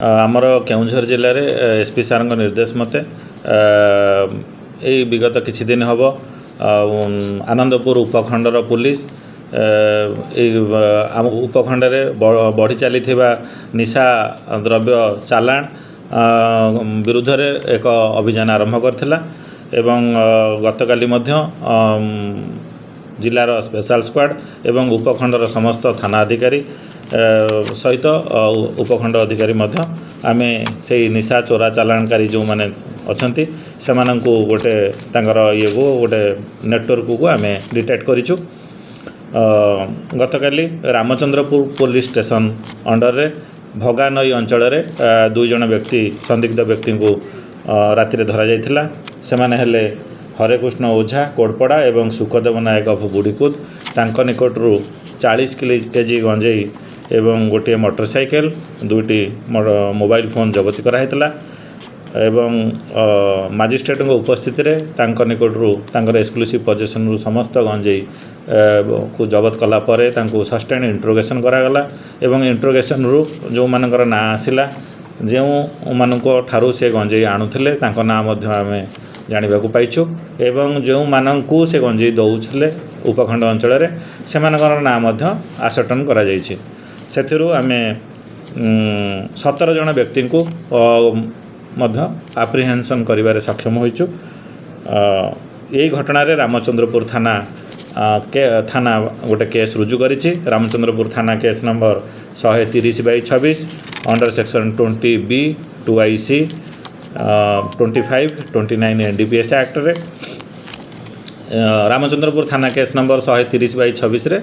आमर केउझर जिले में एसपी सार निर्देश मते विगत किछि दिन हम आनंदपुर उपखंडर पुलिस उपखंड में बढ़ी चली निशा द्रव्य चालाण विरुद्ध रे एक अभियान आरंभ करथिला एवं गतकाली जिलार स्पेशल स्क्वाड एवं उपखंडर समस्त थाना अधिकारी सहित उपखंड अधिकारी आमे से निशा चोरा चालाणकारी जो माने अछंती से माननकु गोटे तांगर ये को गोटे नेटवर्क को आमे डिटेक्ट करिछु। गतकाली रामचंद्रपुर पुलिस स्टेशन अंडर रे भगा नई अंचल रे दुई जन व्यक्ति संदिग्ध व्यक्ति को राति धरा जाइथिला। से माने हेले हरेकृष्ण ओझा कोड़पड़ा एवं सुखदेव नायक ऑफ बुढ़ीकुद तांको निकटरू 40 केजी गंजेई एवं गोटे मोटरसाइकेल दुईटी मोबाइल फोन जबत कराइला एवं मजिस्ट्रेट उपस्थित रे तांको निकटरू तांकर एक्सक्लूसिव पोजेशन समस्त गंजेई को जबत कला परे तांको सस्टेन इंट्रोगेशन करागला एवं इंट्रोगेशन रु जो मानकर ना आसिला जो मानक ठारू से गंजेई आणुथिले तांको ना मध्य आमे जानिबाकू पाइछु एवं जो मानकू से गंजेई दौले उपखंड अंचल रे से मानकर ना मध्य आसटन करा जाइछि। सेथिरु आमे 17 जन व्यक्ति को मध्य आप्रिहेंशन करिबारे सक्षम होइछु। यही घटना रे रामचंद्रपुर थाना गोटे केस रुजु करिछि। रामचंद्रपुर थाना case number 130/26 under section 20B 2IC 25-29 NDPS act रे रामचंद्रपुर थाना केस नंबर 130/26 रे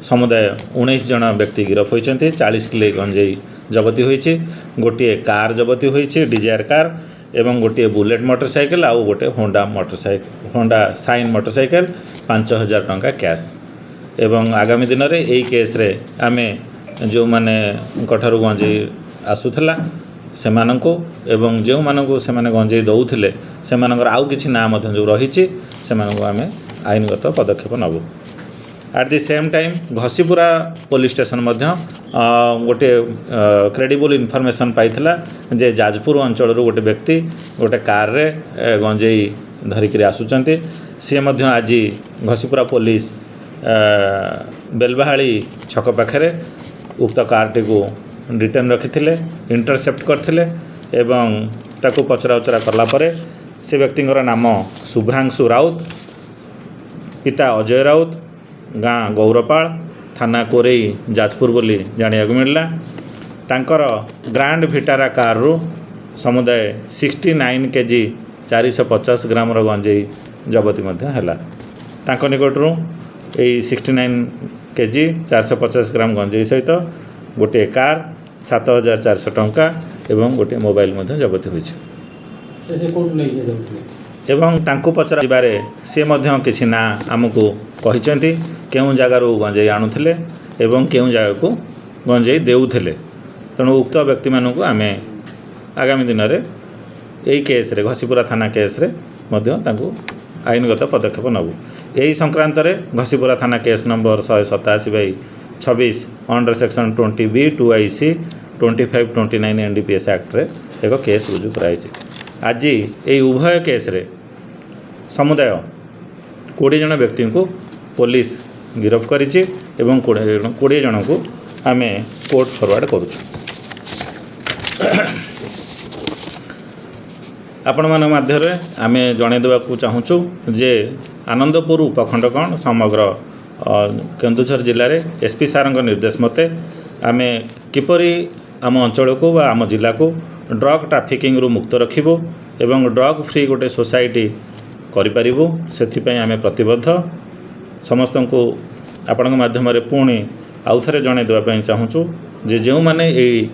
समुदाय 19 जन व्यक्ति गिरफ होइछन्ति। 40 किलो गंजेई जबती होइछि। गोटे कार जबती होइछि डिजायर कार एवं गोटे बुलेट मोटरसाइकेल आउ गोटे होंडा साइन मोटरसाइकेल 5000 टंका कैश एवं आगामी दिन रे एई केस रे आमे जो माने कठारु गंजेई आसुथला से माननको एवं जो माननको से माने गंजेई दउथिले से मानकर आउ किछि ना मध्य जो रहिछि से माननको आमे आईनगत पदक्षेप नबु। At the same time Ghasipura police station मध्य गोटे क्रेडिबल इनफॉरमेशन पाइथिला जे जाजपुर अंचल रो गोटे व्यक्ति गोटे कार रे गंजेई धरिकरी आसुचंती। से मध्य आज घसीपुरा पुलिस बेलबाहाली छक पाखरे उक्त कारटी को रिटर्न रखिथिले इंटरसेप्ट करथिले एवं ताको पचरा उचरा करला परे से व्यक्तिंकर नाम शुभ्रांशु राउत पिता अजय राउत गाँ गौरपाल थाना कोरेई जाजपुर बोली जानिया मिलला। तांकर ग्रांड विटारा कार रु समुदाय 69 केजी 450 ग्राम रो गंजेई जबती मध्य हैला। तांको निकटरू एई 69 केजी 450 ग्राम गंजेई सहित गोटे कार 7400 टंका एवं गोटे मोबाइल मध्य जबती होइछ। एवं तांको पचरा बारे से मध्य किछि ना आमको कहिचंती केउं जगारू गंजेई आणुथिले एवं केउं जगह को गंजेई देउथिले। तेणु उक्त व्यक्ति मानकू आमे आगामी दिन रे एई केस रे घसीपुरा थाना केस रे मध्य तांको आईनगत पदक्षेप नबु। यही संक्रांत रे घसीपुरा थाना case number 187/26 under section 20B 2IC 25-29 NDPS act रे एक केस रुजु कराइछि। आज ये उभय केस रे समुदाय 20 जन व्यक्ति को पुलिस गिरफ करिछि एवं 20 जन को आमे कोर्ट फॉरवर्ड करूछु। आपण मान माध्यम आमे जणे देबाकू चाहूछु जे आनंदपुर उपखंड कण समग्र केन्दुझर जिले में एसपी सार निर्देश मते आमे किपरि आम अंचल को बा आम जिला को ड्रग ट्राफिकिंग रु मुक्त रखिबो एवं ड्रग फ्री गोटे सोसाइटी करिपारिबो सेथिपई आमे प्रतिबद्ध। समस्त को आपण माध्यम पुणी आउ थे जणे देबा पई चाहूछु जे जो माने एई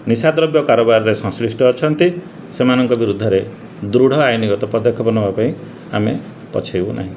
निशाद्रव्य कारोबार रे संश्लिष्ट अछंती सेमानक विरुद्ध रे दृढ़ आईनगत पदक्षेप नबा पई आमे पछेबो नाही।